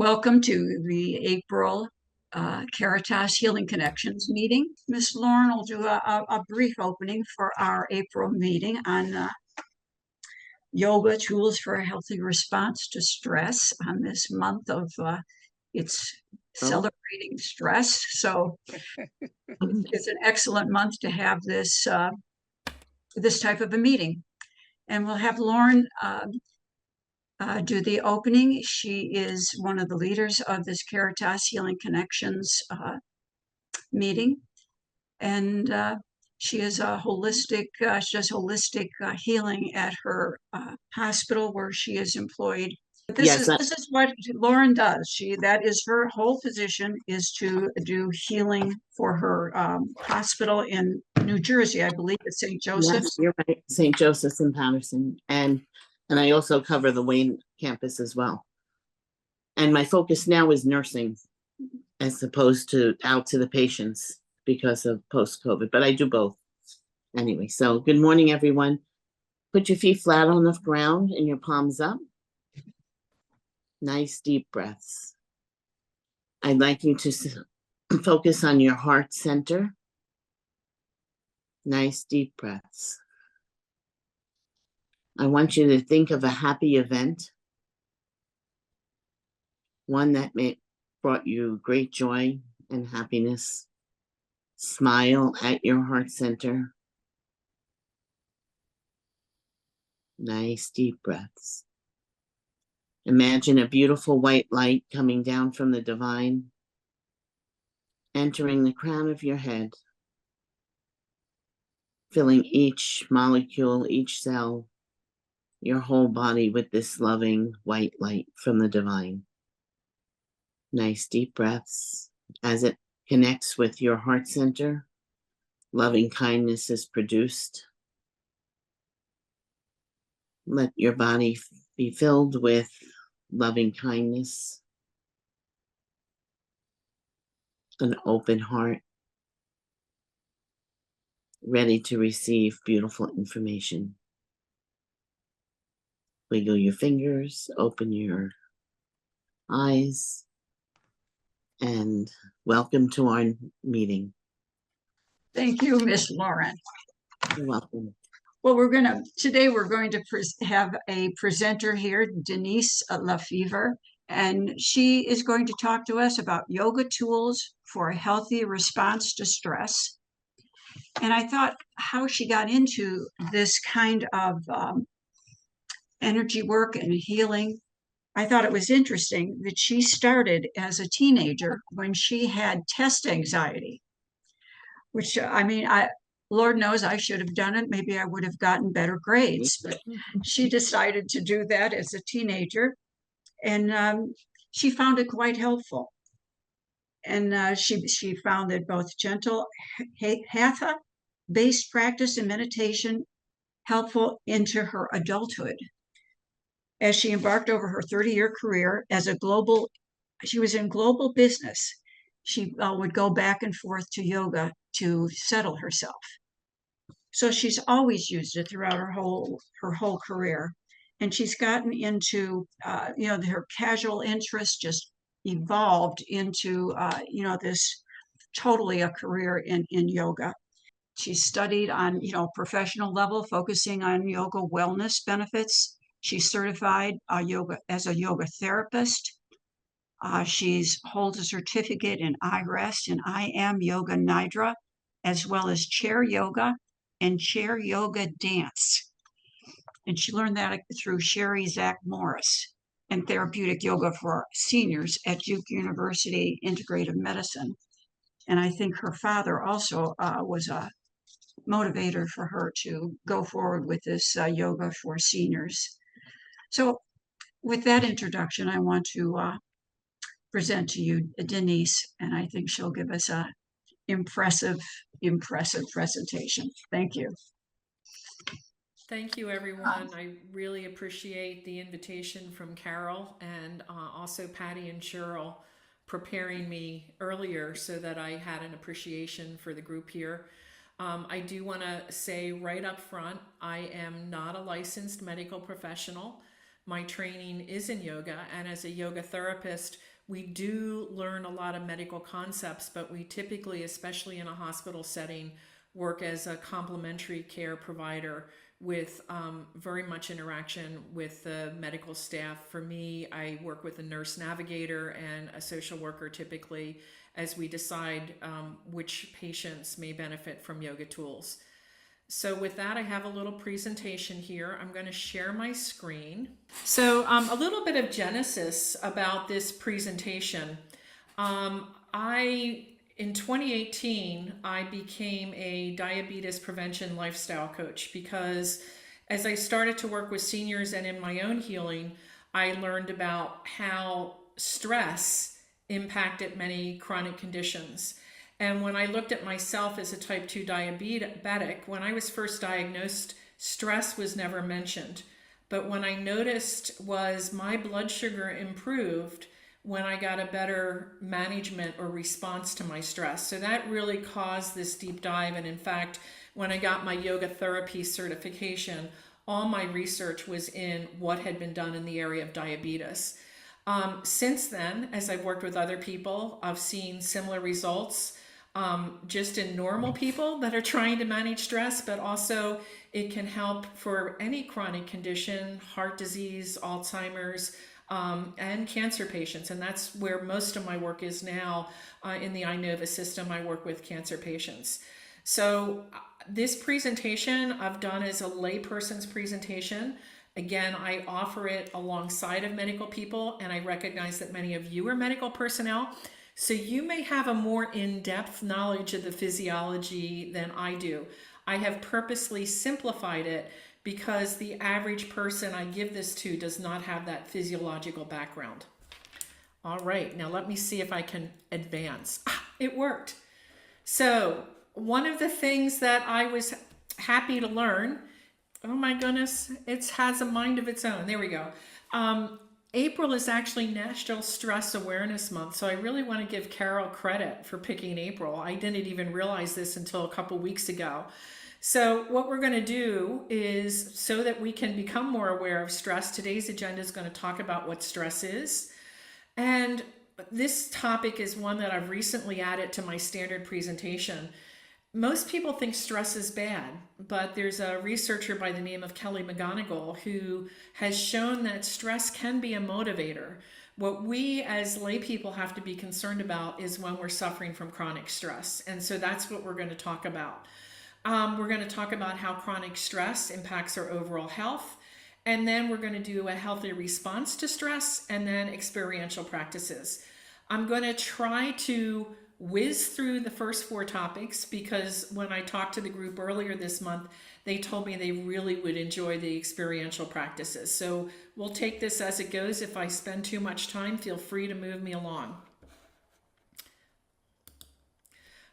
Welcome to the April Caritas Healing Connections meeting. Ms. Lauren will do a brief opening for our April meeting on yoga tools for a healthy response to stress on this month of it's celebrating stress. So it's an excellent month to have this type of a meeting. And we'll have Lauren do the opening. She is one of the leaders of this Caritas Healing Connections meeting, and she is a holistic. She does holistic healing at her hospital where she is employed. This is what Lauren does. That is her whole position, is to do healing for her hospital in New Jersey. I believe it's St. Joseph's. Yes, you're right, St. Joseph's in Patterson, and I also cover the Wayne campus as well. And my focus now is nursing, as opposed to out to the patients because of post-COVID. But I do both anyway. So good morning, everyone. Put your feet flat on the ground and your palms up. Nice deep breaths. I'd like you to focus on your heart center. Nice deep breaths. I want you to think of a happy event, one that brought you great joy and happiness. Smile at your heart center. Nice deep breaths. Imagine a beautiful white light coming down from the divine, entering the crown of your head, filling each molecule, each cell, your whole body with this loving white light from the divine. Nice deep breaths. As it connects with your heart center, loving kindness is produced. Let your body be filled with loving kindness, an open heart, ready to receive beautiful information. Wiggle your fingers, open your eyes, and welcome to our meeting. Thank you, Miss Lauren. You're welcome. Well, today we're going to have a presenter here, Denyse LeFever, and she is going to talk to us about yoga tools for a healthy response to stress. And I thought how she got into this kind of energy work and healing. I thought it was interesting that she started as a teenager when she had test anxiety, which Lord knows I should have done it. Maybe I would have gotten better grades, but she decided to do that as a teenager, and she found it quite helpful. And she found that both gentle Hatha based practice and meditation helpful into her adulthood. As she embarked over her 30-year career she was in global business. She would go back and forth to yoga to settle herself. So she's always used it throughout her whole career. And she's gotten into, her casual interest just evolved into, this totally a career in yoga. She studied on, professional level, focusing on yoga wellness benefits. She's certified as a yoga therapist. She holds a certificate in iRest and I Am Yoga Nidra, as well as chair yoga and chair yoga dance. And she learned that through Sherry Zach Morris and therapeutic yoga for seniors at Duke University Integrative Medicine. And I think her father also was a motivator for her to go forward with this yoga for seniors. So with that introduction, I want to present to you Denyse, and I think she'll give us a impressive presentation. Thank you. Thank you, everyone. I really appreciate the invitation from Carol and also Patty and Cheryl preparing me earlier so that I had an appreciation for the group here. I do want to say right up front, I am not a licensed medical professional. My training is in yoga, and as a yoga therapist, we do learn a lot of medical concepts, but we typically, especially in a hospital setting, work as a complementary care provider with very much interaction with the medical staff. For me, I work with a nurse navigator and a social worker typically as we decide which patients may benefit from yoga tools. So with that, I have a little presentation here. I'm going to share my screen. So a little bit of genesis about this presentation. In 2018, I became a diabetes prevention lifestyle coach because as I started to work with seniors and in my own healing, I learned about how stress impacted many chronic conditions. And when I looked at myself as a type 2 diabetic, when I was first diagnosed, stress was never mentioned. But when I noticed was my blood sugar improved when I got a better management or response to my stress. So that really caused this deep dive. And in fact, when I got my yoga therapy certification, all my research was in what had been done in the area of diabetes. Since then, as I've worked with other people, I've seen similar results just in normal people that are trying to manage stress, but also it can help for any chronic condition, heart disease, Alzheimer's, and cancer patients. And that's where most of my work is now in the iNova system. I work with cancer patients. So this presentation I've done as a layperson's presentation. Again, I offer it alongside of medical people, and I recognize that many of you are medical personnel. So you may have a more in-depth knowledge of the physiology than I do. I have purposely simplified it because the average person I give this to does not have that physiological background. All right, now let me see if I can advance. It worked. So one of the things that I was happy to learn, oh my goodness, it has a mind of its own. There we go. April is actually National Stress Awareness Month, so I really want to give Carol credit for picking April. I didn't even realize this until a couple weeks ago. So what we're going to do is, so that we can become more aware of stress, today's agenda is going to talk about what stress is. And this topic is one that I've recently added to my standard presentation. Most people think stress is bad, but there's a researcher by the name of Kelly McGonigal who has shown that stress can be a motivator. What we as lay people have to be concerned about is when we're suffering from chronic stress. And so that's what we're going to talk about. We're going to talk about how chronic stress impacts our overall health. And then we're going to do a healthy response to stress and then experiential practices. I'm going to try to whiz through the first 4 topics because when I talked to the group earlier this month, they told me they really would enjoy the experiential practices. So we'll take this as it goes. If I spend too much time, feel free to move me along.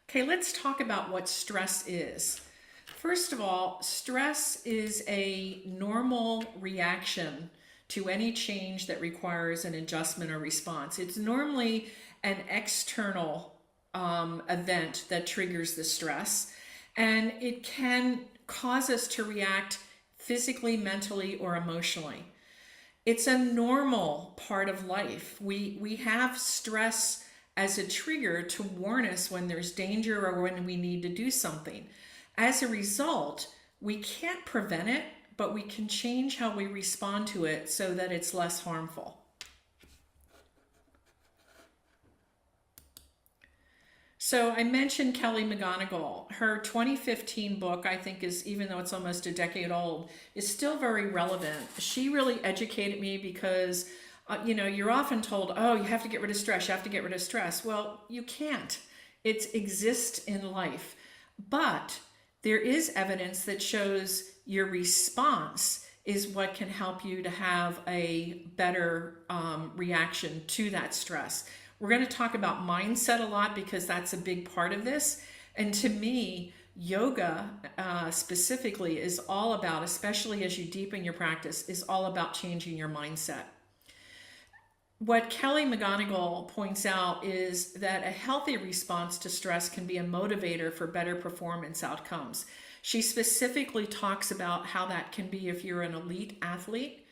Okay, let's talk about what stress is. First of all, stress is a normal reaction to any change that requires an adjustment or response. It's normally an external event that triggers the stress, and it can cause us to react physically, mentally, or emotionally. It's a normal part of life. We have stress as a trigger to warn us when there's danger or when we need to do something. As a result, we can't prevent it, but we can change how we respond to it so that it's less harmful. So I mentioned Kelly McGonigal. Her 2015 book, I think, is, even though it's almost a decade old, is still very relevant. She really educated me because you're often told, oh, you have to get rid of stress, you have to get rid of stress. Well, you can't. It exists in life. But there is evidence that shows your response is what can help you to have a better reaction to that stress. We're going to talk about mindset a lot because that's a big part of this. And to me, yoga specifically is all about, especially as you deepen your practice, is all about changing your mindset. What Kelly McGonigal points out is that a healthy response to stress can be a motivator for better performance outcomes. She specifically talks about how that can be if you're an elite athlete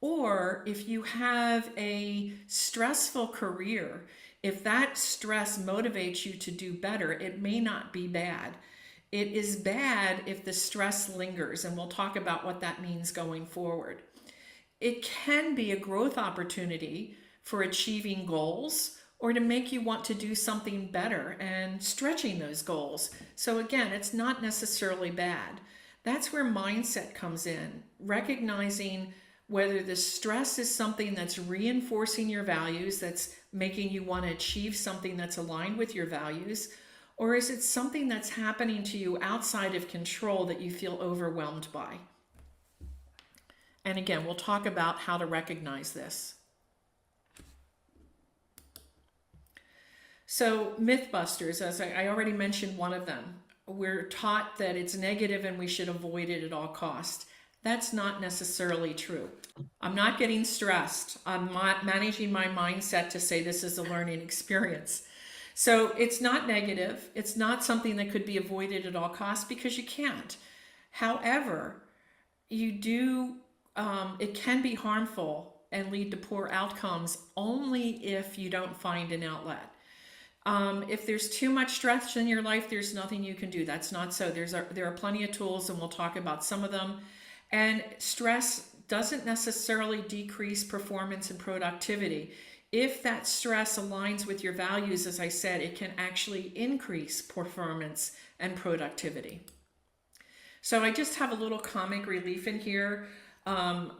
Or if you have a stressful career, if that stress motivates you to do better, it may not be bad. It is bad if the stress lingers, and we'll talk about what that means going forward. It can be a growth opportunity for achieving goals or to make you want to do something better and stretching those goals. So again, it's not necessarily bad. That's where mindset comes in, recognizing whether the stress is something that's reinforcing your values, that's making you want to achieve something that's aligned with your values, or is it something that's happening to you outside of control that you feel overwhelmed by? And again, we'll talk about how to recognize this. So Mythbusters, as I already mentioned one of them, we're taught that it's negative and we should avoid it at all costs. That's not necessarily true. I'm not getting stressed. I'm not managing my mindset to say this is a learning experience. So it's not negative. It's not something that could be avoided at all costs because you can't. However, it can be harmful and lead to poor outcomes only if you don't find an outlet. If there's too much stress in your life, there's nothing you can do. That's not so. There are plenty of tools, and we'll talk about some of them. And stress doesn't necessarily decrease performance and productivity. If that stress aligns with your values, as I said, it can actually increase performance and productivity. So I just have a little comic relief in here.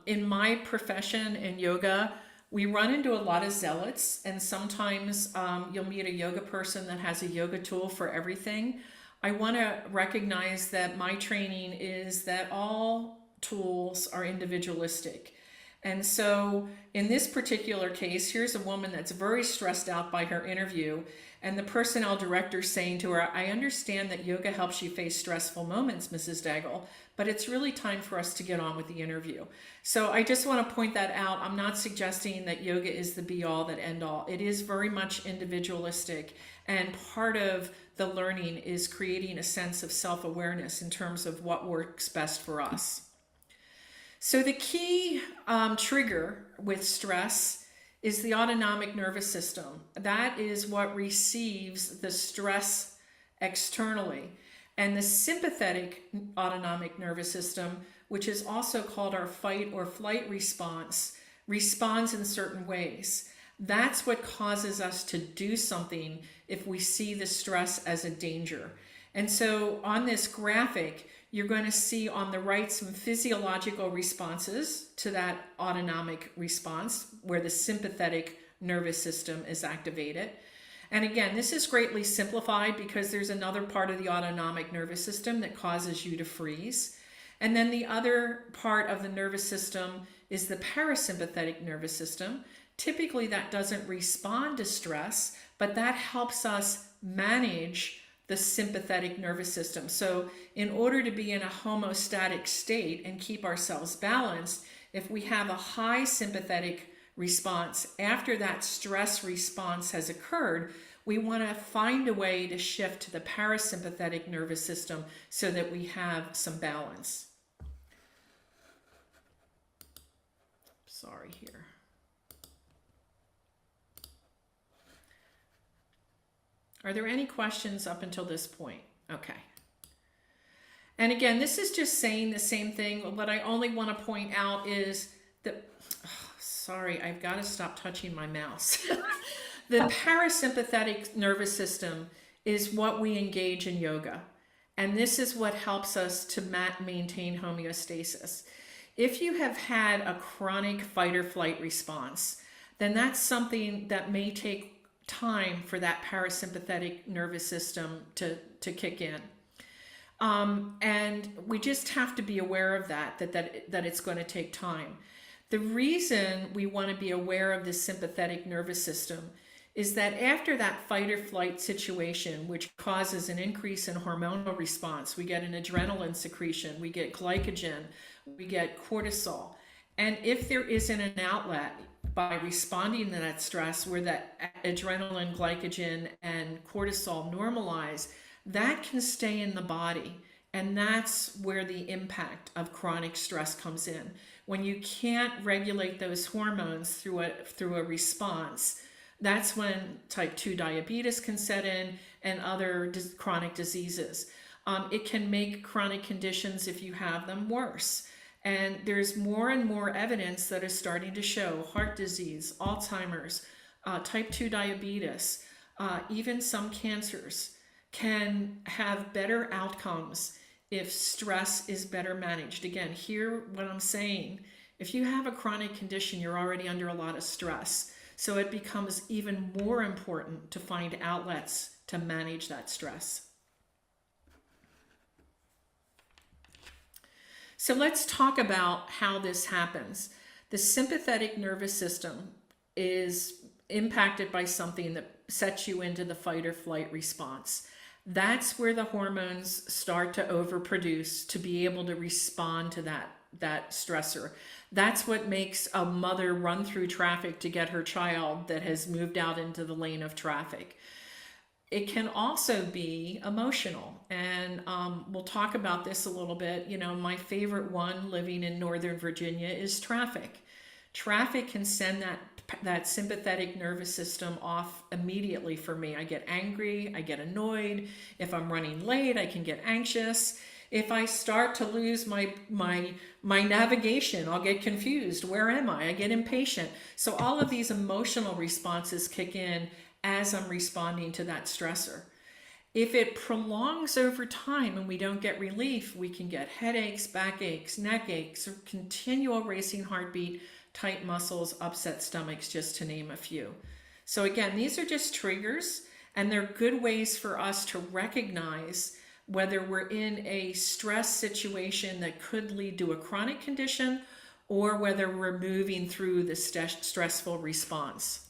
In my profession in yoga, we run into a lot of zealots, and sometimes you'll meet a yoga person that has a yoga tool for everything. I want to recognize that my training is that all tools are individualistic. And so in this particular case, here's a woman that's very stressed out by her interview, and the personnel director saying to her, I understand that yoga helps you face stressful moments, Mrs. Daigle, but it's really time for us to get on with the interview. So I just want to point that out. I'm not suggesting that yoga is the be all that end all. It is very much individualistic, and part of the learning is creating a sense of self-awareness in terms of what works best for us. So the key trigger with stress is the autonomic nervous system. That is what receives the stress externally. And the sympathetic autonomic nervous system, which is also called our fight or flight response, responds in certain ways. That's what causes us to do something if we see the stress as a danger. And so on this graphic, you're going to see on the right some physiological responses to that autonomic response where the sympathetic nervous system is activated. And again, this is greatly simplified because there's another part of the autonomic nervous system that causes you to freeze. And then the other part of the nervous system is the parasympathetic nervous system. Typically that doesn't respond to stress, but that helps us manage the sympathetic nervous system. So in order to be in a homeostatic state and keep ourselves balanced, if we have a high sympathetic response after that stress response has occurred, we want to find a way to shift to the parasympathetic nervous system so that we have some balance. Sorry here. Are there any questions up until this point? Okay. And again, this is just saying the same thing. What I only want to point out is that, sorry, I've got to stop touching my mouse. The parasympathetic nervous system is what we engage in yoga. And this is what helps us to maintain homeostasis. If you have had a chronic fight or flight response, then that's something that may take time for that parasympathetic nervous system to kick in. And we just have to be aware of that it's going to take time. The reason we want to be aware of the sympathetic nervous system is that after that fight or flight situation, which causes an increase in hormonal response, we get an adrenaline secretion, we get glycogen, we get cortisol. And if there isn't an outlet by responding to that stress where that adrenaline, glycogen, and cortisol normalize, that can stay in the body. And that's where the impact of chronic stress comes in. When you can't regulate those hormones through a response, that's when type 2 diabetes can set in and other chronic diseases. It can make chronic conditions, if you have them, worse. And there's more and more evidence that is starting to show heart disease, Alzheimer's, type 2 diabetes, even some cancers can have better outcomes if stress is better managed. Again, hear what I'm saying. If you have a chronic condition, you're already under a lot of stress. So it becomes even more important to find outlets to manage that stress. So let's talk about how this happens. The sympathetic nervous system is impacted by something that sets you into the fight or flight response. That's where the hormones start to overproduce to be able to respond to that stressor. That's what makes a mother run through traffic to get her child that has moved out into the lane of traffic. It can also be emotional, and we'll talk about this a little bit. You know, my favorite one living in Northern Virginia is traffic. Traffic can send that sympathetic nervous system off immediately for me. I get angry, I get annoyed. If I'm running late, I can get anxious. If I start to lose my navigation, I'll get confused. Where am I? I get impatient. So all of these emotional responses kick in as I'm responding to that stressor. If it prolongs over time and we don't get relief, we can get headaches, backaches, neck aches, or continual racing heartbeat, tight muscles, upset stomachs, just to name a few. So again, these are just triggers, and they're good ways for us to recognize whether we're in a stress situation that could lead to a chronic condition or whether we're moving through the stressful response.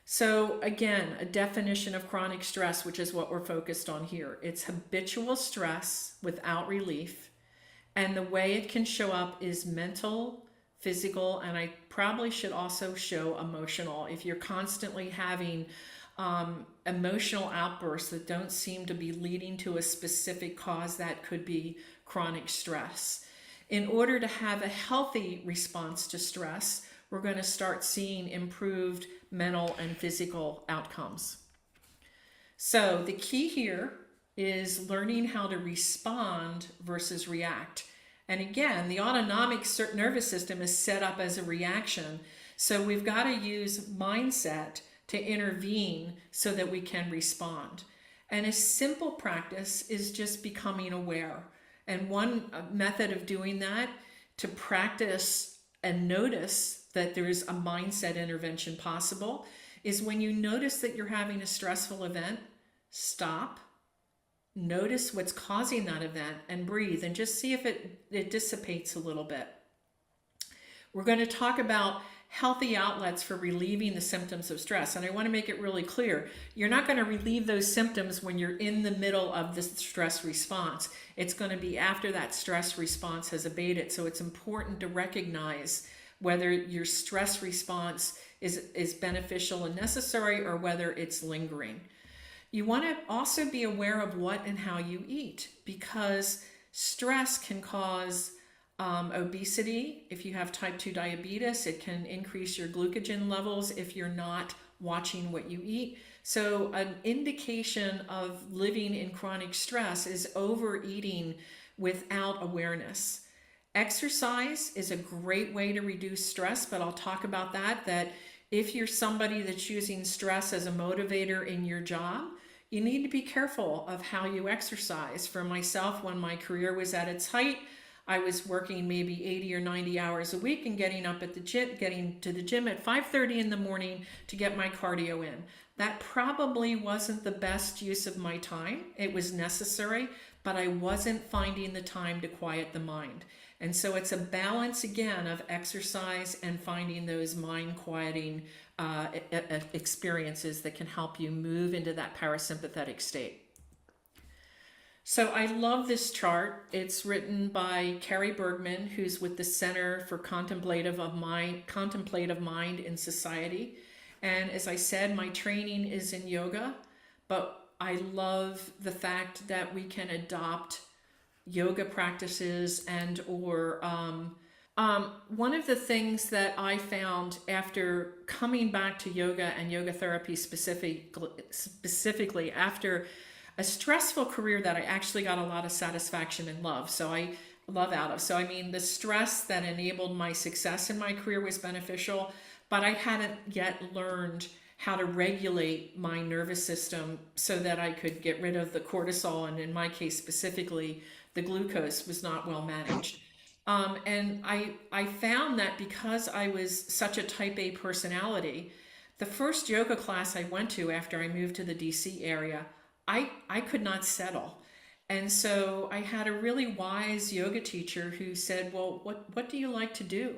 So again, a definition of chronic stress, which is what we're focused on here. It's habitual stress without relief. And the way it can show up is mental, physical, and I probably should also show emotional. If you're constantly having emotional outbursts that don't seem to be leading to a specific cause, that could be chronic stress. In order to have a healthy response to stress, we're going to start seeing improved mental and physical outcomes. So the key here is learning how to respond versus react. And again, the autonomic nervous system is set up as a reaction. So we've got to use mindset to intervene so that we can respond. And a simple practice is just becoming aware. And one method of doing that, to practice and notice that there's a mindset intervention possible, is when you notice that you're having a stressful event, stop, notice what's causing that event, and breathe, and just see if it dissipates a little bit. We're going to talk about healthy outlets for relieving the symptoms of stress. And I want to make it really clear, you're not going to relieve those symptoms when you're in the middle of the stress response. It's going to be after that stress response has abated. So it's important to recognize whether your stress response is beneficial and necessary or whether it's lingering. You want to also be aware of what and how you eat, because stress can cause obesity. If you have type 2 diabetes, it can increase your glucogen levels if you're not watching what you eat. So an indication of living in chronic stress is overeating without awareness. Exercise is a great way to reduce stress, but I'll talk about that if you're somebody that's using stress as a motivator in your job, you need to be careful of how you exercise. For myself, when my career was at its height, I was working maybe 80 or 90 hours a week and getting to the gym at 5:30 in the morning to get my cardio in. That probably wasn't the best use of my time. It was necessary, but I wasn't finding the time to quiet the mind. And so it's a balance again of exercise and finding those mind quieting experiences that can help you move into that parasympathetic state. So I love this chart. It's written by Carrie Bergman, who's with the Center for Contemplative Mind in Society. And as I said, my training is in yoga, but I love the fact that we can adopt yoga practices and or One of the things that I found after coming back to yoga and yoga therapy specifically after a stressful career that I actually got a lot of satisfaction and love. So I love out of. So I mean, the stress that enabled my success in my career was beneficial, but I hadn't yet learned how to regulate my nervous system so that I could get rid of the cortisol, and in my case specifically, the glucose was not well managed. And I found that because I was such a type A personality, the first yoga class I went to after I moved to the DC area, I could not settle. And so I had a really wise yoga teacher who said, well, what do you like to do?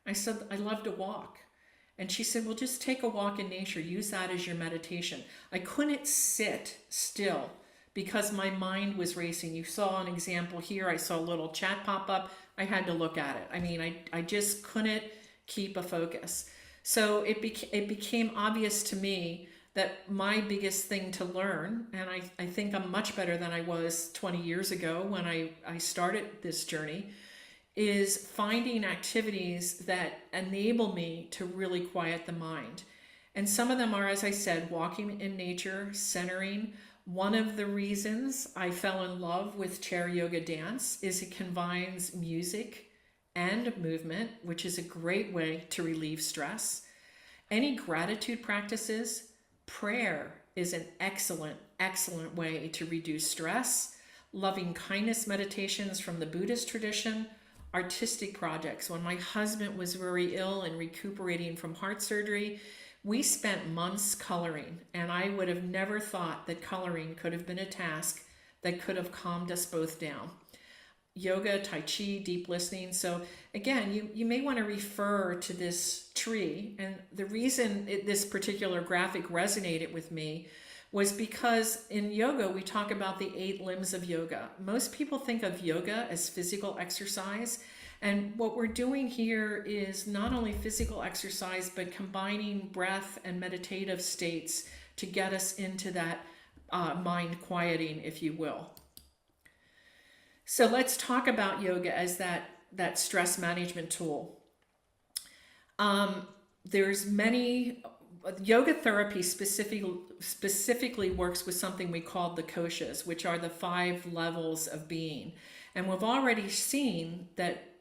I said, I love to walk. And she said, well, just take a walk in nature. Use that as your meditation. I couldn't sit still because my mind was racing. You saw an example here. I saw a little chat pop up. I had to look at it. I mean, I just couldn't keep a focus. So it became obvious to me that my biggest thing to learn, and I think I'm much better than I was 20 years ago when I started this journey, is finding activities that enable me to really quiet the mind. And some of them are, as I said, walking in nature, centering. One of the reasons I fell in love with chair yoga dance is it combines music and movement, which is a great way to relieve stress. Any gratitude practices, prayer is an excellent, excellent way to reduce stress. Loving kindness meditations from the Buddhist tradition, artistic projects. When my husband was very ill and recuperating from heart surgery, we spent months coloring, and I would have never thought that coloring could have been a task that could have calmed us both down. Yoga, Tai Chi, deep listening. So again, you may want to refer to this tree. And the reason this particular graphic resonated with me was because in yoga, we talk about the 8 limbs of yoga. Most people think of yoga as physical exercise. And what we're doing here is not only physical exercise, but combining breath and meditative states to get us into that mind quieting, if you will. So let's talk about yoga as that stress management tool. There's many, yoga therapy specifically works with something we call the koshas, which are the 5 levels of being. And we've already seen that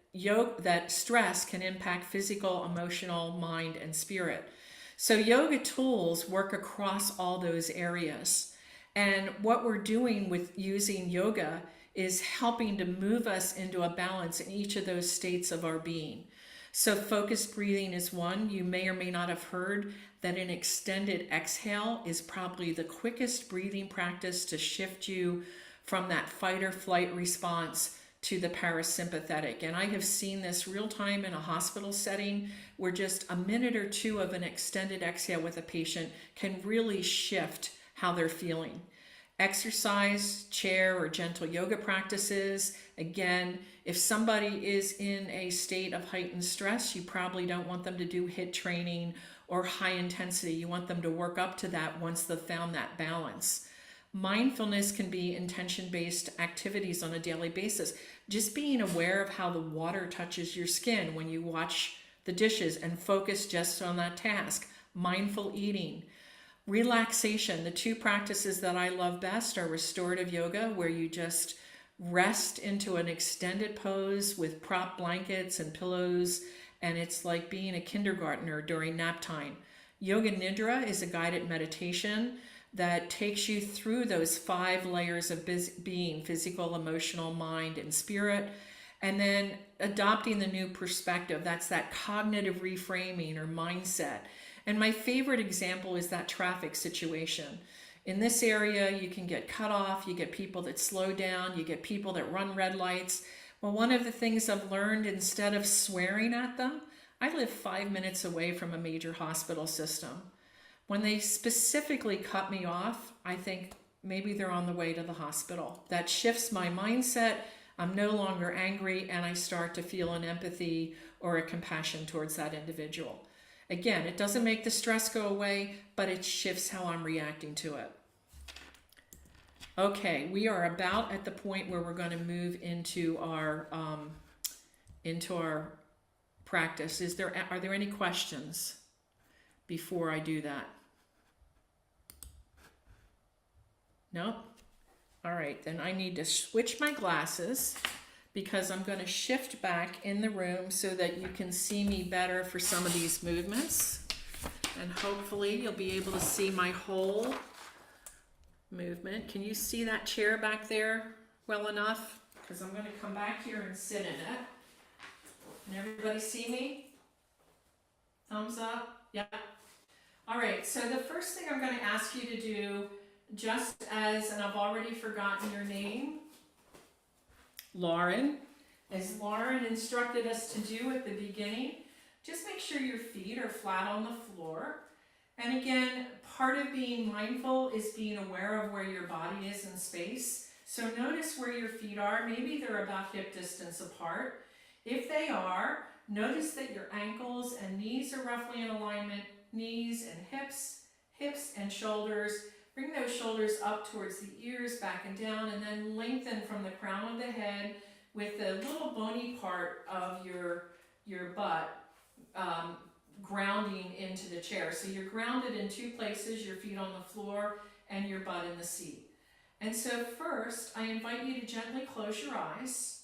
that stress can impact physical, emotional, mind, and spirit. So yoga tools work across all those areas. And what we're doing with using yoga is helping to move us into a balance in each of those states of our being. So focused breathing is one. You may or may not have heard that an extended exhale is probably the quickest breathing practice to shift you from that fight or flight response to the parasympathetic. And I have seen this real time in a hospital setting where just a minute or 2 of an extended exhale with a patient can really shift how they're feeling. Exercise, chair, or gentle yoga practices. Again, if somebody is in a state of heightened stress, you probably don't want them to do HIIT training or high intensity. You want them to work up to that once they've found that balance. Mindfulness can be intention-based activities on a daily basis. Just being aware of how the water touches your skin when you wash the dishes and focus just on that task. Mindful eating. Relaxation. The 2 practices that I love best are restorative yoga, where you just rest into an extended pose with prop blankets and pillows, and it's like being a kindergartner during nap time. Yoga Nidra is a guided meditation that takes you through those 5 layers of being, physical, emotional, mind, and spirit. And then adopting the new perspective, that's that cognitive reframing or mindset. And my favorite example is that traffic situation. In this area, you can get cut off, you get people that slow down, you get people that run red lights. Well, one of the things I've learned, instead of swearing at them, I live 5 minutes away from a major hospital system. When they specifically cut me off, I think maybe they're on the way to the hospital. That shifts my mindset. I'm no longer angry, and I start to feel an empathy or a compassion towards that individual. Again, it doesn't make the stress go away, but it shifts how I'm reacting to it. Okay, we are about at the point where we're going to move into our practice. Are there any questions before I do that? No? All right, then I need to switch my glasses because I'm going to shift back in the room so that you can see me better for some of these movements. And hopefully you'll be able to see my whole movement. Can you see that chair back there well enough? Because I'm going to come back here and sit in it. Can everybody see me? Thumbs up? Yeah. All right, so the first thing I'm going to ask you to do, just as, and I've already forgotten your name, Lauren, as Lauren instructed us to do at the beginning, just make sure your feet are flat on the floor. And again, part of being mindful is being aware of where your body is in space. So notice where your feet are. Maybe they're about hip distance apart. If they are, notice that your ankles and knees are roughly in alignment. Knees and hips, hips and shoulders. Bring those shoulders up towards the ears, back and down, and then lengthen from the crown of the head with the little bony part of your butt grounding into the chair. So you're grounded in two places, your feet on the floor and your butt in the seat. And so first, I invite you to gently close your eyes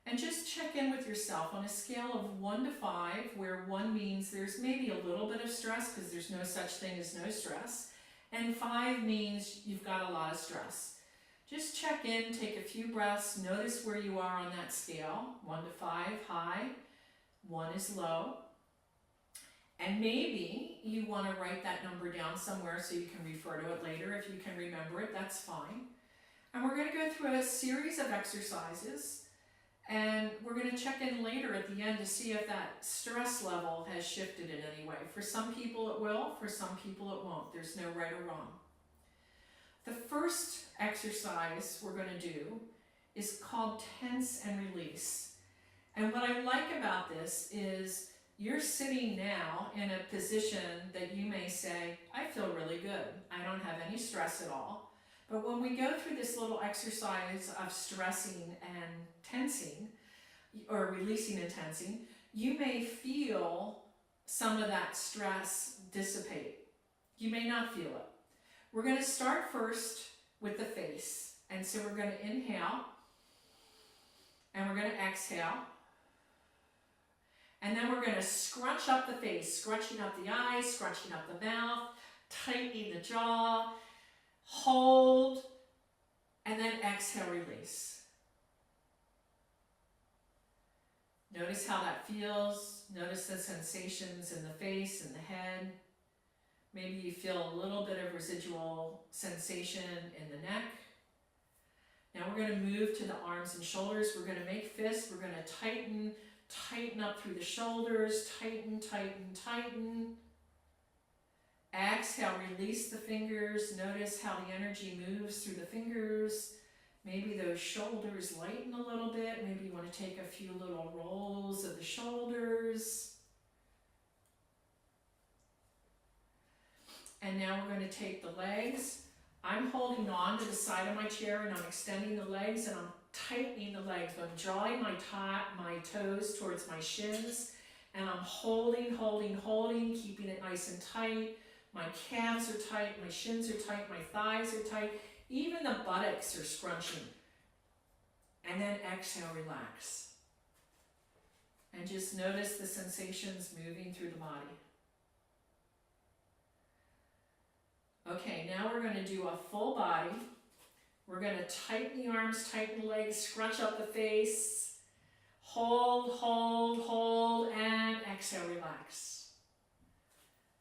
and just check in with yourself on a scale of 1 to 5, where 1 means there's maybe a little bit of stress because there's no such thing as no stress, and 5 means you've got a lot of stress. Just check in, take a few breaths, notice where you are on that scale. 1 to 5, high, 1 is low. And maybe you want to write that number down somewhere so you can refer to it later. If you can remember it, that's fine. And we're going to go through a series of exercises, and we're going to check in later at the end to see if that stress level has shifted in any way. For some people it will, for some people it won't. There's no right or wrong. The first exercise we're going to do is called tense and release. And what I like about this is you're sitting now in a position that you may say, I feel really good. I don't have any stress at all. But when we go through this little exercise of stressing and tensing, or releasing and tensing, you may feel some of that stress dissipate. You may not feel it. We're going to start first with the face. And so we're going to inhale, and we're going to exhale. And then we're going to scrunch up the face, scrunching up the eyes, scrunching up the mouth, tightening the jaw, hold, and then exhale, release. Notice how that feels. Notice the sensations in the face and the head. Maybe you feel a little bit of residual sensation in the neck. Now we're going to move to the arms and shoulders. We're going to make fists. We're going to tighten up through the shoulders, tighten, tighten, tighten. Exhale, release the fingers. Notice how the energy moves through the fingers. Maybe those shoulders lighten a little bit. Maybe you want to take a few little rolls of the shoulders. And now we're going to take the legs. I'm holding on to the side of my chair and I'm extending the legs and I'm tightening the legs. I'm drawing my toes towards my shins, and I'm holding, keeping it nice and tight. My calves are tight, my shins are tight, my thighs are tight, even the buttocks are scrunching. And then exhale, relax. And just notice the sensations moving through the body. Okay, now we're going to do a full body. We're going to tighten the arms, tighten the legs, scrunch up the face, hold, hold, hold, and exhale, relax.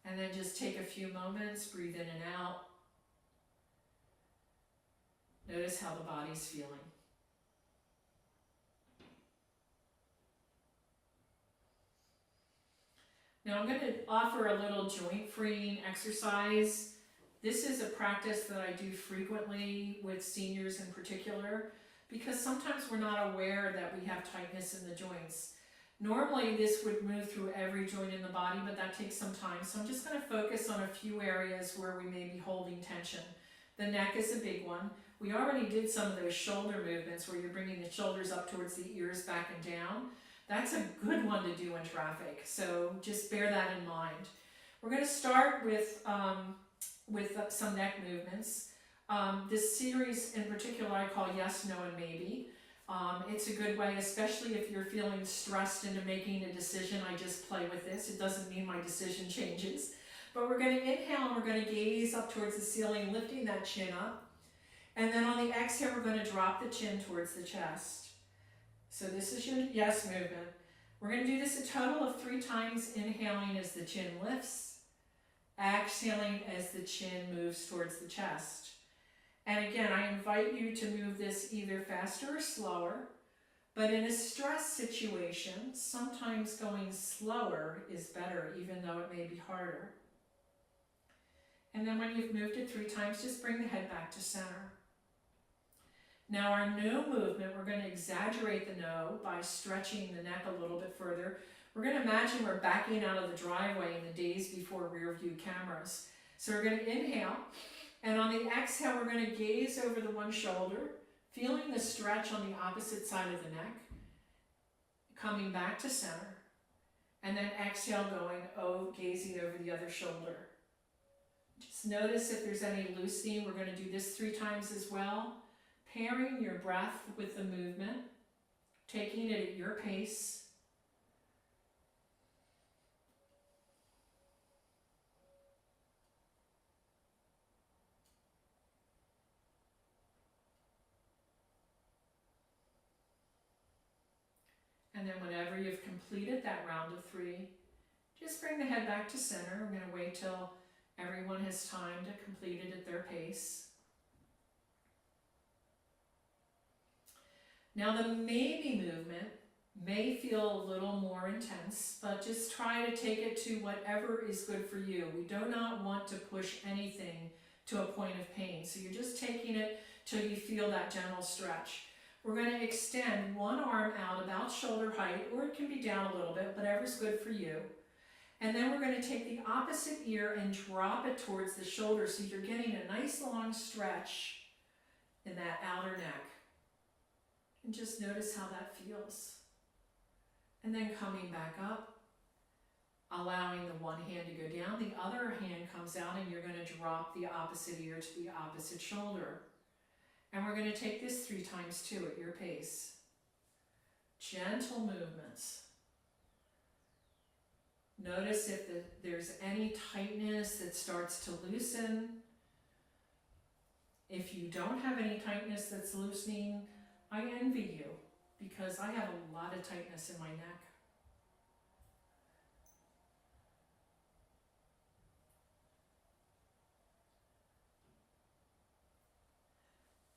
And then just take a few moments, breathe in and out. Notice how the body's feeling. Now I'm going to offer a little joint freeing exercise. This is a practice that I do frequently with seniors in particular, because sometimes we're not aware that we have tightness in the joints. Normally this would move through every joint in the body, but that takes some time. So I'm just going to focus on a few areas where we may be holding tension. The neck is a big one. We already did some of those shoulder movements where you're bringing the shoulders up towards the ears, back and down. That's a good one to do in traffic, so just bear that in mind. We're going to start with some neck movements. This series in particular I call Yes, No, and Maybe. It's a good way, especially if you're feeling stressed into making a decision. I just play with this. It doesn't mean my decision changes. But we're going to inhale and we're going to gaze up towards the ceiling, lifting that chin up. And then on the exhale, we're going to drop the chin towards the chest. So this is your yes movement. We're going to do this a total of 3 times, inhaling as the chin lifts, exhaling as the chin moves towards the chest. And again, I invite you to move this either faster or slower, but in a stress situation, sometimes going slower is better, even though it may be harder. And then when you've moved it 3 times, just bring the head back to center. Now our no movement, we're going to exaggerate the no by stretching the neck a little bit further. We're going to imagine we're backing out of the driveway in the days before rear view cameras. So we're going to inhale, and on the exhale, we're going to gaze over the one shoulder, feeling the stretch on the opposite side of the neck, coming back to center, and then exhale going, gazing over the other shoulder. Just notice if there's any loosening. We're going to do this 3 times as well. Pairing your breath with the movement, taking it at your pace. And then whenever you've completed that round of 3, just bring the head back to center. I'm going to wait till everyone has time to complete it at their pace. Now the maybe movement may feel a little more intense, but just try to take it to whatever is good for you. We do not want to push anything to a point of pain. So you're just taking it till you feel that gentle stretch. We're going to extend one arm out about shoulder height, or it can be down a little bit, whatever's good for you. And then we're going to take the opposite ear and drop it towards the shoulder, so you're getting a nice long stretch in that outer neck. And just notice how that feels. And then coming back up, allowing the one hand to go down, the other hand comes out, and you're going to drop the opposite ear to the opposite shoulder. And we're going to take this 3 times too at your pace. Gentle movements. Notice if there's any tightness that starts to loosen. If you don't have any tightness that's loosening, I envy you, because I have a lot of tightness in my neck.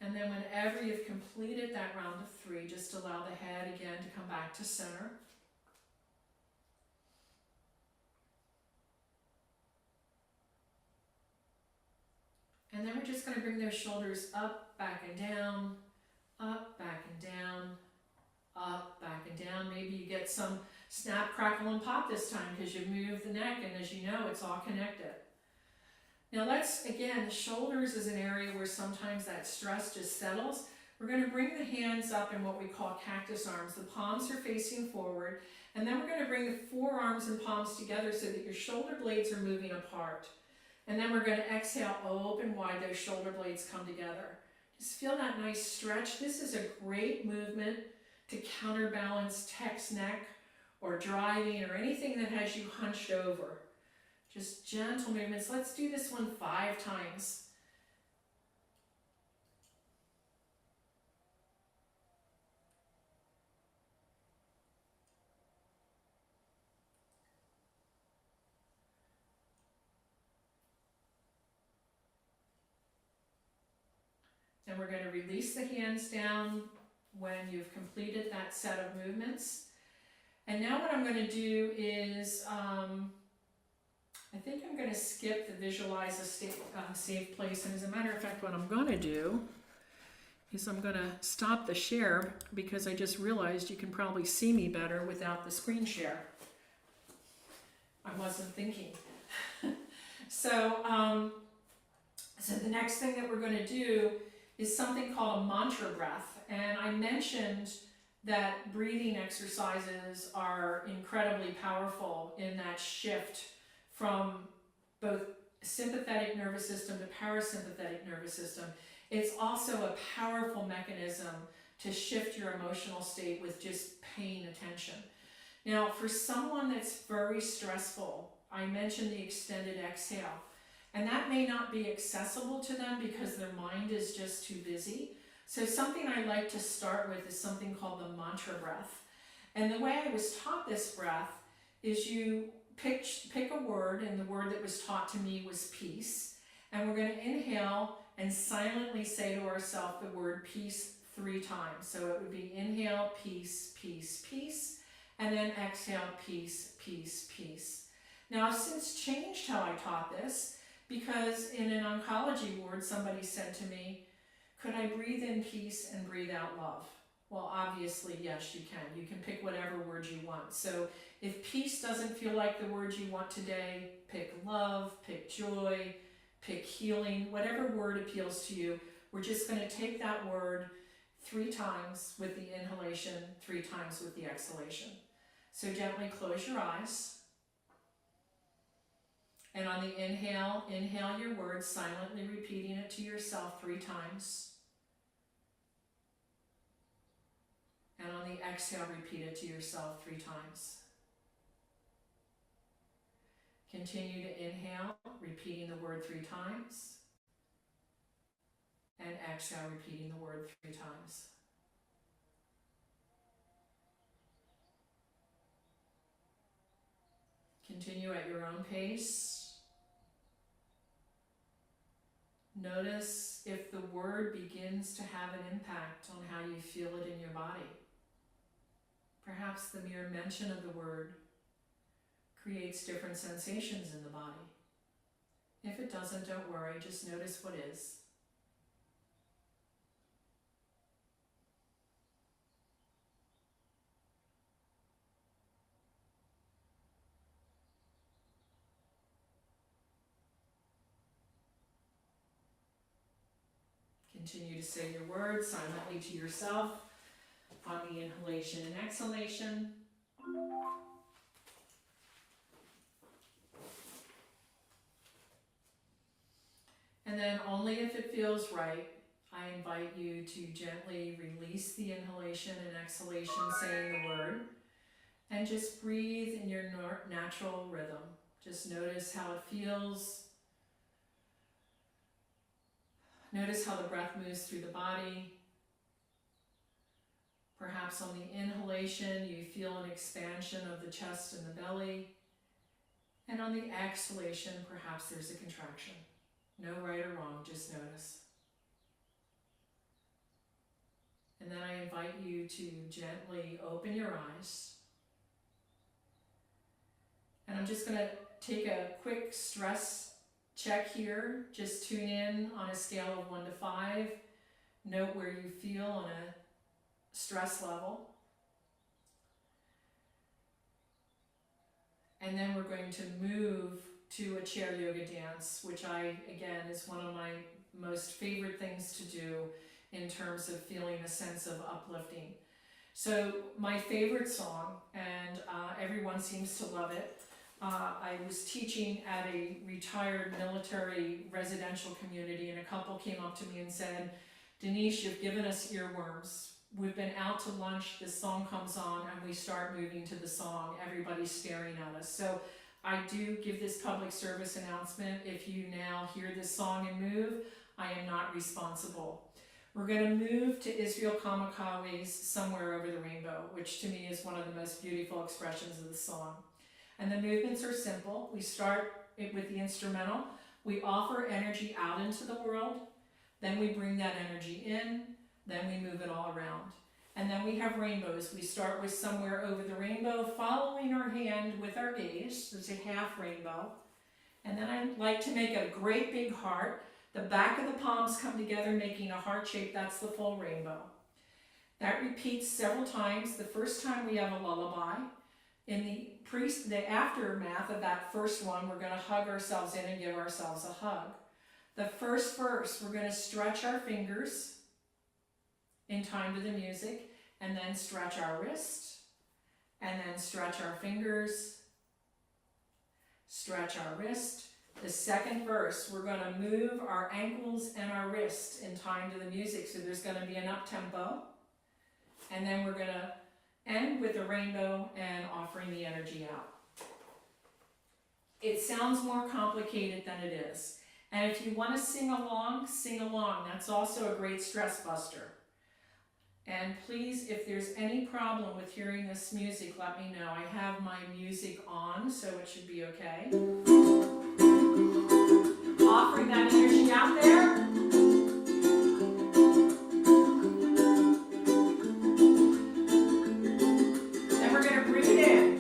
And then whenever you've completed that round of 3, just allow the head again to come back to center. And then we're just going to bring those shoulders up, back and down, up, back and down, up, back and down. Maybe you get some snap, crackle, and pop this time because you moved the neck, and as you know, it's all connected. Now let's, again, the shoulders is an area where sometimes that stress just settles. We're going to bring the hands up in what we call cactus arms. The palms are facing forward, and then we're going to bring the forearms and palms together so that your shoulder blades are moving apart. And then we're going to exhale, open wide, those shoulder blades come together. Just feel that nice stretch. This is a great movement to counterbalance text neck or driving or anything that has you hunched over. Just gentle movements. Let's do this one 5 times. And we're going to release the hands down when you've completed that set of movements. And now what I'm going to do is, I think I'm going to skip the visualize a safe place. And as a matter of fact, what I'm going to do is I'm going to stop the share because I just realized you can probably see me better without the screen share. I wasn't thinking. So the next thing that we're going to do is something called a mantra breath. And I mentioned that breathing exercises are incredibly powerful in that shift from both sympathetic nervous system to parasympathetic nervous system. It's also a powerful mechanism to shift your emotional state with just paying attention. Now, for someone that's very stressful, I mentioned the extended exhale, and that may not be accessible to them because their mind is just too busy. So something I like to start with is something called the mantra breath. And the way I was taught this breath is you pick a word, and the word that was taught to me was peace. And we're going to inhale and silently say to ourselves the word peace 3 times. So it would be inhale, peace, peace, peace, and then exhale, peace, peace, peace. Now I've since changed how I taught this, because in an oncology ward somebody said to me, could I breathe in peace and breathe out love? Well, obviously, yes, you can. You can pick whatever word you want. So if peace doesn't feel like the word you want today, pick love, pick joy, pick healing, whatever word appeals to you. We're just going to take that word 3 times with the inhalation, 3 times with the exhalation. So gently close your eyes. And on the inhale, inhale your words, silently repeating it to yourself 3 times. And on the exhale, repeat it to yourself 3 times. Continue to inhale, repeating the word 3 times. And exhale, repeating the word 3 times. Continue at your own pace. Notice if the word begins to have an impact on how you feel it in your body. Perhaps the mere mention of the word creates different sensations in the body. If it doesn't, don't worry, just notice what is. Continue to say your words silently to yourself on the inhalation and exhalation. And then only if it feels right, I invite you to gently release the inhalation and exhalation, saying the word, and just breathe in your natural rhythm. Just notice how it feels. Notice how the breath moves through the body. Perhaps on the inhalation, you feel an expansion of the chest and the belly. And on the exhalation, perhaps there's a contraction. No right or wrong, just notice. And then I invite you to gently open your eyes. And I'm just going to take a quick stress check here. Just tune in on a scale of 1 to 5. Note where you feel on a stress level. And then we're going to move to a chair yoga dance, which again, is one of my most favorite things to do in terms of feeling a sense of uplifting. So my favorite song, and everyone seems to love it, I was teaching at a retired military residential community, and a couple came up to me and said, Denyse, you've given us earworms. We've been out to lunch, this song comes on, and we start moving to the song. Everybody's staring at us. So I do give this public service announcement. If you now hear this song and move, I am not responsible. We're going to move to Israel Kamikawe's Somewhere Over the Rainbow, which to me is one of the most beautiful expressions of the song. And the movements are simple. We start with the instrumental. We offer energy out into the world. Then we bring that energy in. Then we move it all around. And then we have rainbows. We start with Somewhere Over the Rainbow, following our hand with our gaze. There's a half rainbow. And then I like to make a great big heart. The back of the palms come together, making a heart shape. That's the full rainbow. That repeats several times. The first time we have a lullaby. In the aftermath of that first one, we're going to hug ourselves in and give ourselves a hug. The first verse, we're going to stretch our fingers in time to the music. and then stretch our wrist, and then stretch our fingers, stretch our wrist. The second verse, we're going to move our ankles and our wrists in time to the music, so there's going to be an up-tempo, and then we're going to end with a rainbow and offering the energy out. It sounds more complicated than it is. And if you want to sing along, sing along. That's also a great stress buster. And please, if there's any problem with hearing this music, let me know. I have my music on, so it should be okay. Offering that energy out there. Then we're going to bring it in.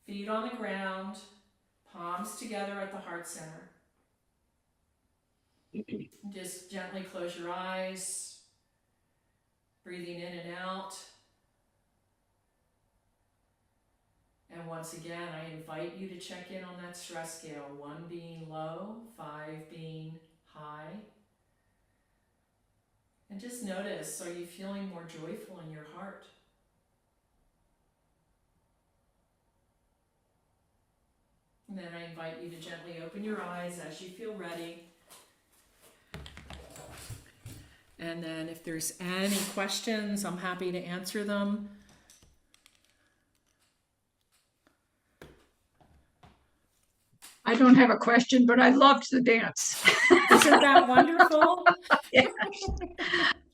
Feet on the ground, palms together at the heart center. Just gently close your eyes, breathing in and out. And once again, I invite you to check in on that stress scale, 1 being low, 5 being high. And just notice, are you feeling more joyful in your heart? And then I invite you to gently open your eyes as you feel ready. And then if there's any questions, I'm happy to answer them. I don't have a question, but I loved the dance. Isn't that wonderful? Yes.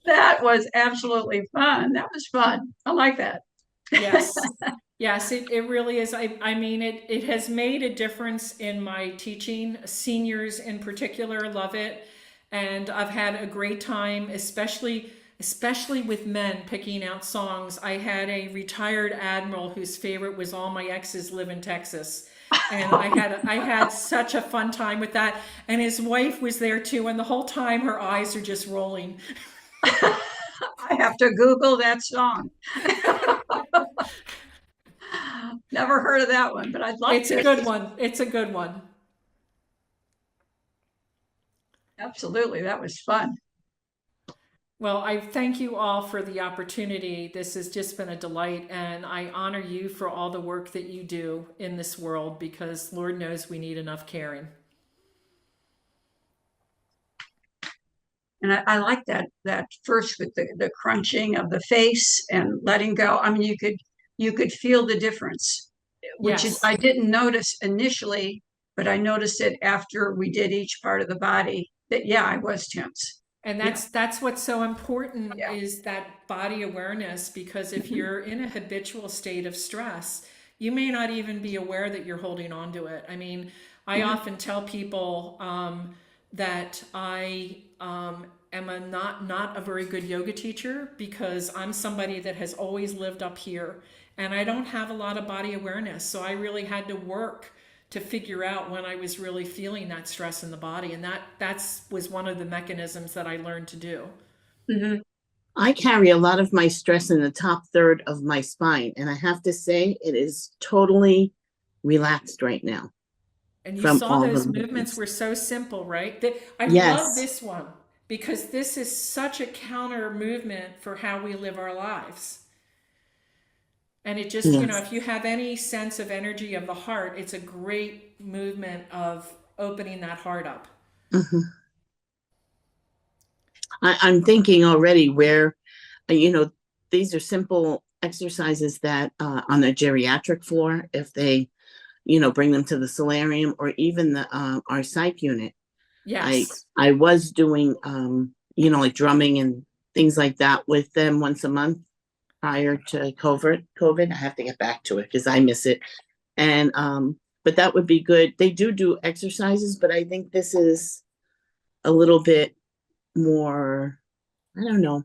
That was absolutely fun. That was fun. I like that. Yes. Yes, it really is. I mean, it has made a difference in my teaching. Seniors in particular love it. And I've had a great time, especially with men picking out songs. I had a retired admiral whose favorite was All My Exes Live in Texas. And I had such a fun time with that. And his wife was there too, and the whole time her eyes are just rolling. I have to Google that song. Never heard of that one, but I'd like It's a to. good one. It's a good one. Absolutely. That was fun. Well, I thank you all for the opportunity. This has just been a delight, and I honor you for all the work that you do in this world, because Lord knows we need enough caring. And I like that first with the crunching of the face and letting go. I mean, you could feel the difference, which is Yes. I didn't notice initially, but I noticed it after we did each part of the body that yeah, I was tense. And Yeah. that's what's so important, Yeah. is that body awareness, because if Mhm. you're in a habitual state of stress, you may not even be aware that you're holding on to it. I mean, I Mhm. often tell people that I am not a very good yoga teacher, because I'm somebody that has always lived up here, and I don't have a lot of body awareness. So I really had to work to figure out when I was really feeling that stress in the body. And that's was one of the mechanisms that I learned to do. Mhm. I carry a lot of my stress in the top third of my spine, and I have to say it is totally relaxed right now And you from saw all the those movements movements. were so simple, right? I love Yes, this one, because this is such a counter movement for how we live our lives. And it just, yes. if you have any sense of energy of the heart, it's a great movement of opening that heart up. Mhm. I'm thinking already where, you know, these are simple exercises that on the geriatric floor, if they, bring them to the solarium or even the our psych unit. I Yes. I was doing like drumming and things like that with them once a month prior to COVID. I have to get back to it because I miss it. And but that would be good. They do exercises, but I think this is a little bit more, I don't know.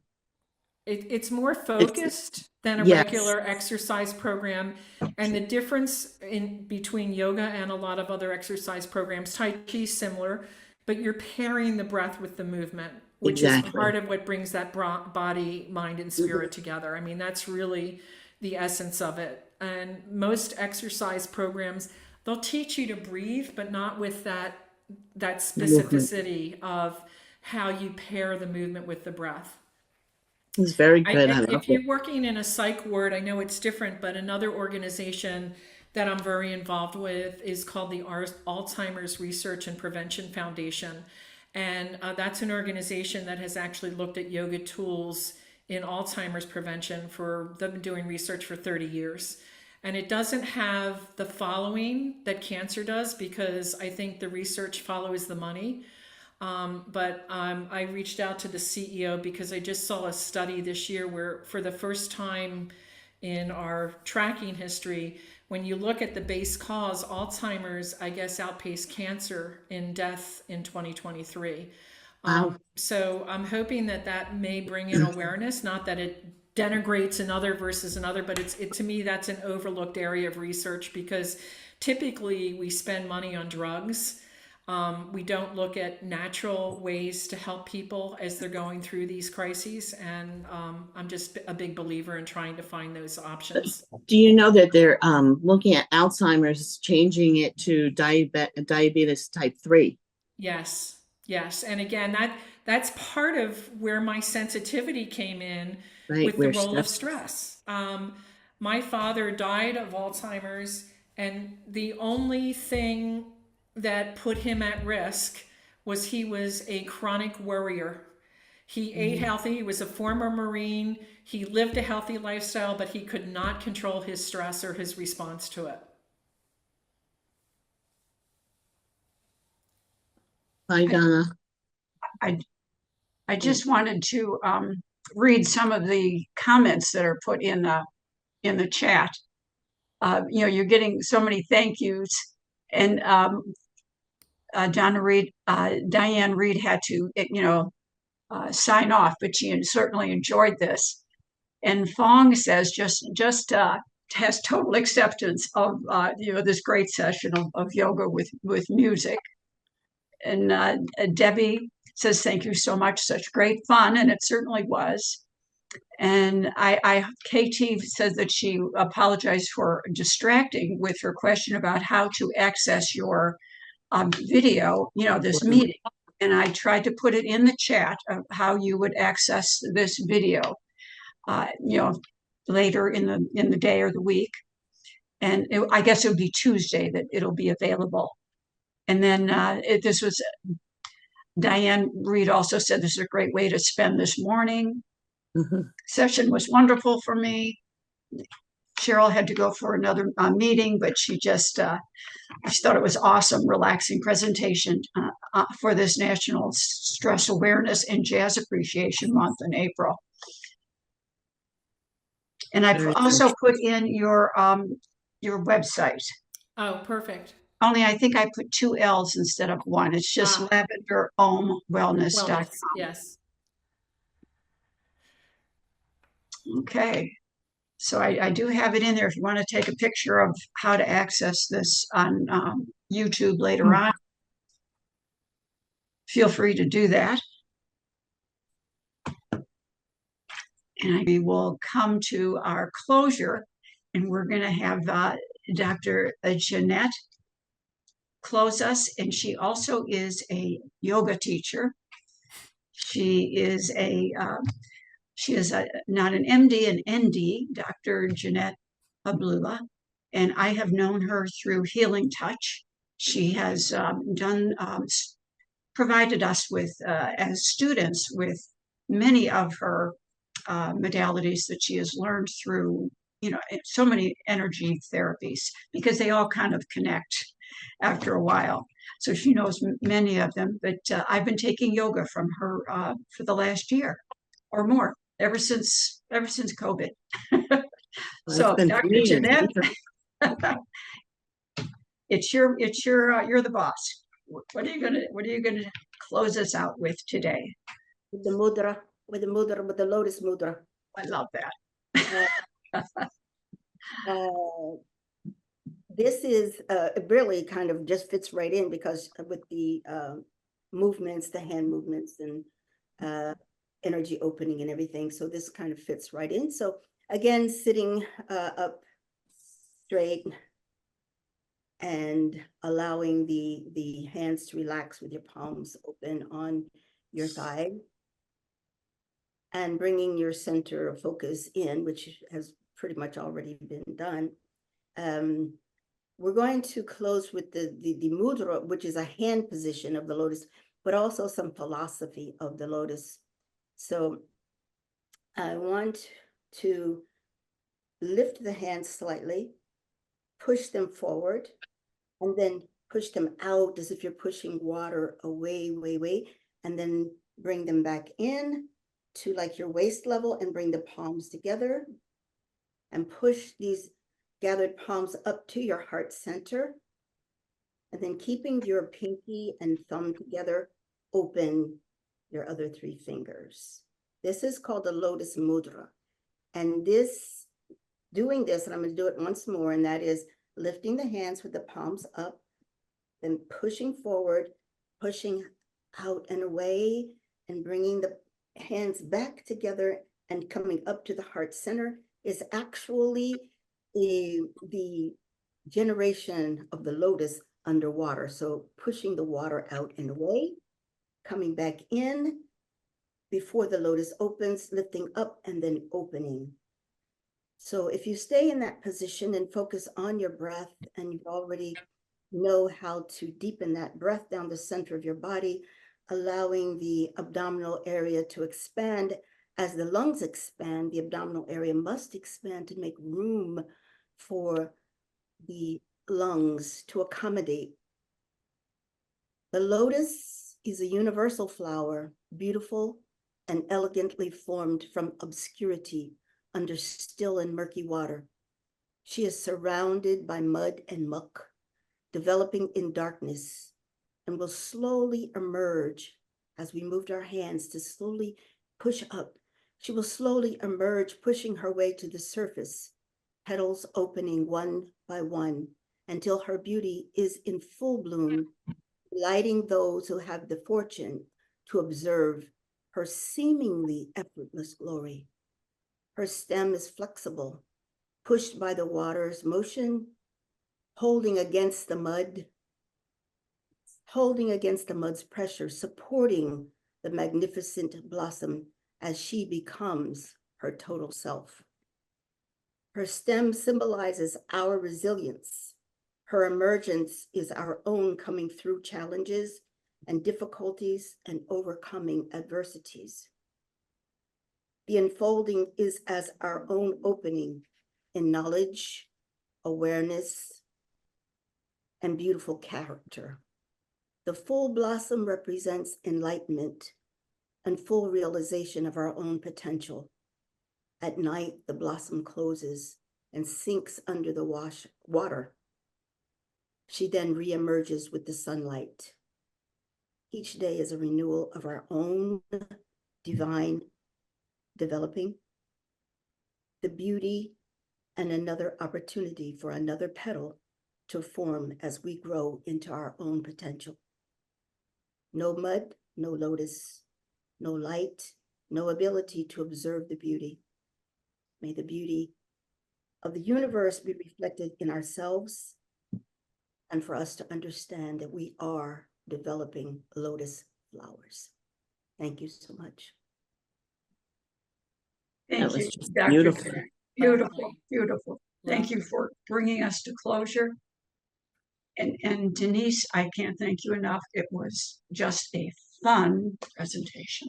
It's more It's focused than a yes, regular exercise program. And the difference in between yoga and a lot of other exercise programs, Tai Chi is similar, but you're pairing the breath with the movement, which is exactly. part of what brings that body, mind, and spirit together. I mean, that's really the essence of it. And most exercise programs, they'll teach you to breathe, but not with that Movement specificity of how you pair the movement with the breath. is very good. I love If it. you're working in a psych ward, I know it's different, but another organization that I'm very involved with is called the Alzheimer's Research and Prevention Foundation. And that's an organization that has actually looked at yoga tools in Alzheimer's prevention they've been doing research for 30 years. And it doesn't have the following that cancer does, because I think the research follows the money. But I reached out to the CEO because I just saw a study this year where, for the first time in our tracking history, when you look at the base cause, Alzheimer's, I guess, outpaced cancer in death in 2023. Wow. So I'm hoping that may bring in awareness, not that it denigrates another versus another, but to me, that's an overlooked area of research, because typically we spend money on drugs. We don't look at natural ways to help people as they're going through these crises. And I'm just a big believer in trying to find those options. Do you know that they're looking at Alzheimer's, changing it to diabetes type 3? Yes, yes. And again, that's part of where my sensitivity came in Right, with the we're role of stressed. stress. My father died of Alzheimer's, and the only thing that put him at risk was he was a chronic worrier. He ate healthy. He was a former Marine. He lived a healthy lifestyle, but he could not control his stress or his response to it. Bye, Donna. I just wanted to read some of the comments that are put in the chat. You're getting so many thank yous, and Diane Reed had to, sign off, but she certainly enjoyed this. And Fong says just has total acceptance of this great session of yoga with music. And Debbie says thank you so much, such great fun, and it certainly was. And KT says that she apologized for distracting with her question about how to access your video, this meeting. And I tried to put it in the chat of how you would access this video, later in the day or the week. And I guess it would be Tuesday that it'll be available. And then this was Diane Reed also said this is a great way to spend this morning. Session was wonderful for me. Cheryl had to go for another meeting, but she thought it was awesome, relaxing presentation for this National Stress Awareness and Jazz Appreciation Month in April. And I also put in your website. Oh, perfect. Only I think I put 2 L's instead of 1. It's just lavenderomewellness.com. Yes. Okay. So I do have it in there if you want to take a picture of how to access this on YouTube later on. Feel free to do that. And we will come to our closure, and we're going to have Dr. Jeanette close us. And she also is a yoga teacher. She is not an MD, an ND, Dr. Jeanette Ablula, and I have known her through Healing Touch. She has provided us with, as students, with many of her modalities that she has learned through, so many energy therapies, because they all kind of connect after a while. So she knows many of them, but I've been taking yoga from her for the last year or more, ever since COVID. So Dr. Jeanette, you're the boss. What are you gonna close us out with today? With the lotus mudra. I love that. This is really kind of just fits right in, because with the movements, the hand movements, and energy opening and everything. So this kind of fits right in. So again, sitting up straight and allowing the hands to relax with your palms open on your thigh, and bringing your center of focus in, which has pretty much already been done. We're going to close with the mudra, which is a hand position of the lotus, but also some philosophy of the lotus. So I want to lift the hands slightly, push them forward, and then push them out as if you're pushing water away, and then bring them back in to like your waist level, and bring the palms together and push these gathered palms up to your heart center, and then keeping your pinky and thumb together, open your other 3 fingers. This is called the lotus mudra. And doing this, and I'm going to do it once more, and that is lifting the hands with the palms up, then pushing forward, pushing out and away, and bringing the hands back together and coming up to the heart center is actually the generation of the lotus underwater. So pushing the water out and away, coming back in before the lotus opens, lifting up and then opening. So if you stay in that position and focus on your breath, and you already know how to deepen that breath down the center of your body, allowing the abdominal area to expand. As the lungs expand, the abdominal area must expand to make room for the lungs to accommodate. The lotus is a universal flower, beautiful and elegantly formed from obscurity under still and murky water. She is surrounded by mud and muck, developing in darkness, and will slowly emerge as we moved our hands to slowly push up. She will slowly emerge, pushing her way to the surface, petals opening one by one until her beauty is in full bloom, lighting those who have the fortune to observe her seemingly effortless glory. Her stem is flexible, pushed by the water's motion, holding against the mud's pressure, supporting the magnificent blossom as she becomes her total self. Her stem symbolizes our resilience. Her emergence is our own coming through challenges and difficulties and overcoming adversities. The unfolding is as our own opening in knowledge, awareness, and beautiful character. The full blossom represents enlightenment and full realization of our own potential. At night, the blossom closes and sinks under the water. She then reemerges with the sunlight. Each day is a renewal of our own divine developing, the beauty, and another opportunity for another petal to form as we grow into our own potential. No mud, no lotus, no light, no ability to observe the beauty. May the beauty of the universe be reflected in ourselves, and for us to understand that we are developing lotus flowers. Thank you so much. That Thank was you, just Dr. beautiful. Turner. Beautiful, Lovely. beautiful. Thank you for bringing us to closure. And Denyse, I can't thank you enough. It was just a fun presentation.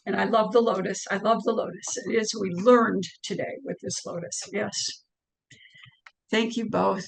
And I love the lotus. I love the lotus. It is, we learned today with this lotus. Yes. Thank you both.